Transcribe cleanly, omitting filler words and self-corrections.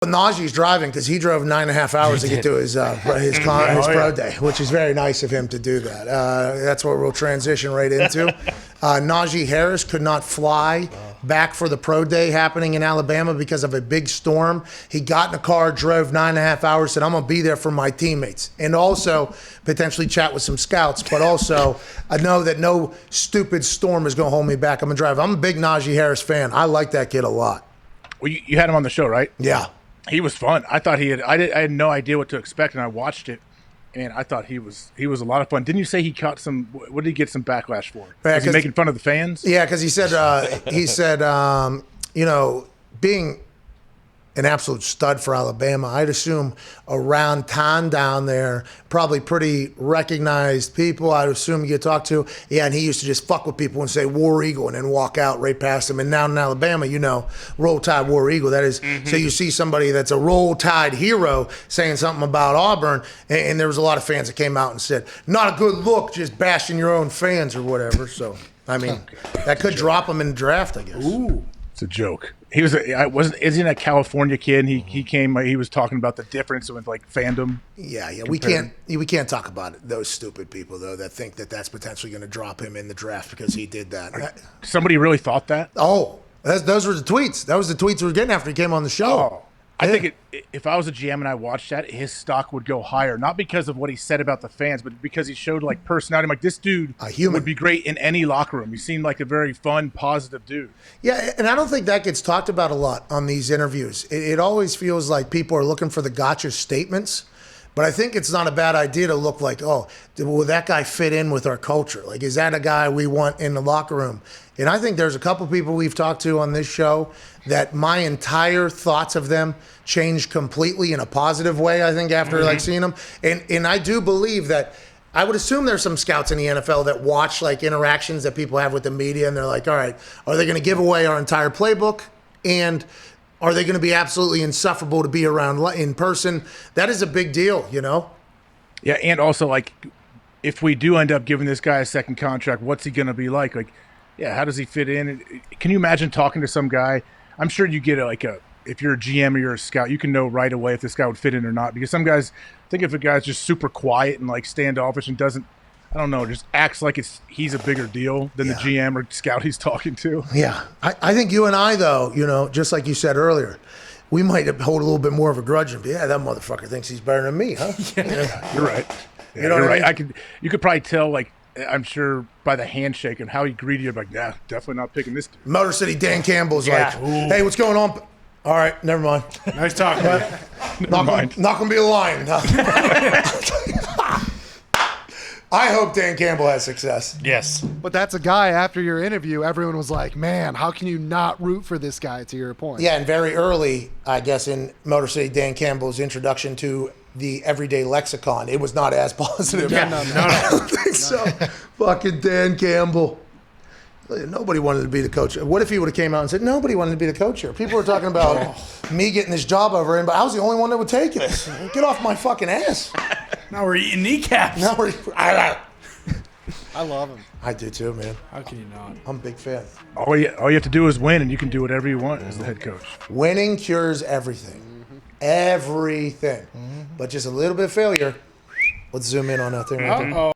Najee's driving because he drove 9.5 hours to get to his pro day, which is very nice of him to do that. That's what we'll transition right into. Najee Harris could not fly back for the pro day happening in Alabama because of a big storm. He got in a car, drove 9.5 hours, said, I'm going to be there for my teammates. And also potentially chat with some scouts. But also, I know that no stupid storm is going to hold me back. I'm going to drive. I'm a big Najee Harris fan. I like that kid a lot. Well, you had him on the show, right? Yeah. He was fun. I thought I had no idea what to expect, and I watched it, and I thought he was a lot of fun. Didn't you say he caught some? What did he get some backlash for? Was he making fun of the fans? Yeah, because he said being an absolute stud for Alabama, I'd assume around town down there, probably pretty recognized people. I'd assume you talk to. Yeah, and he used to just fuck with people and say War Eagle and then walk out right past them. And now in Alabama, Roll Tide War Eagle. That is, so you see somebody that's a Roll Tide hero saying something about Auburn, and there was a lot of fans that came out and said, not a good look, just bashing your own fans or whatever. So, I mean, that could drop him in the draft, I guess. Ooh. It's a joke. He was. Isn't a California kid? He came. He was talking about the difference with like fandom. Yeah. We can't talk about those stupid people though that think that that's potentially going to drop him in the draft because he did that. Somebody really thought that? Oh, those were the tweets. That was the tweets we were getting after he came on the show. Oh. I think if I was a GM and I watched that, his stock would go higher. Not because of what he said about the fans, but because he showed like personality. I'm like, this dude would be great in any locker room. He seemed like a very fun, positive dude. Yeah, and I don't think that gets talked about a lot on these interviews. It always feels like people are looking for the gotcha statements. But I think it's not a bad idea to look like, will that guy fit in with our culture? Like, is that a guy we want in the locker room? And I think there's a couple people we've talked to on this show that my entire thoughts of them changed completely in a positive way, I think, after like seeing them. And I do believe that I would assume there's some scouts in the NFL that watch like interactions that people have with the media, and they're like, all right, are they going to give away our entire playbook? And are they going to be absolutely insufferable to be around in person? That is a big deal, Yeah, and also, like, if we do end up giving this guy a second contract, what's he going to be like? Like, yeah, how does he fit in? Can you imagine talking to some guy? I'm sure you get if you're a GM or you're a scout, you can know right away if this guy would fit in or not. Because some guys, think if a guy's just super quiet and, like, standoffish and doesn't, I don't know, just acts like he's a bigger deal than the GM or scout he's talking to. Yeah. I think you and I, though, just like you said earlier, we might hold a little bit more of a grudge and be, that motherfucker thinks he's better than me, huh? Yeah. You're right. Yeah, you're right. I mean? You could probably tell, like, I'm sure by the handshake and how he greeted you, like, nah, definitely not picking this dude. Motor City Dan Campbell's like, hey, what's going on? All right, never mind. Nice talking. Not going to be a lion. I hope Dan Campbell has success. Yes. But that's a guy, after your interview, everyone was like, man, how can you not root for this guy, to your point? Yeah, and very early, I guess, in Motor City Dan Campbell's introduction to the everyday lexicon, it was not as positive. Yeah, no. I don't think so. Fucking Dan Campbell. Nobody wanted to be the coach. What if he would have came out and said, nobody wanted to be the coach here? People were talking about me getting this job over him, but I was the only one that would take it. Get off my fucking ass. Now we're eating kneecaps. I love him. I do too, man. How can you not? I'm a big fan. All you have to do is win, and you can do whatever you want as the head coach. Winning cures everything. Everything. But just a little bit of failure. Let's zoom in on that thing right there.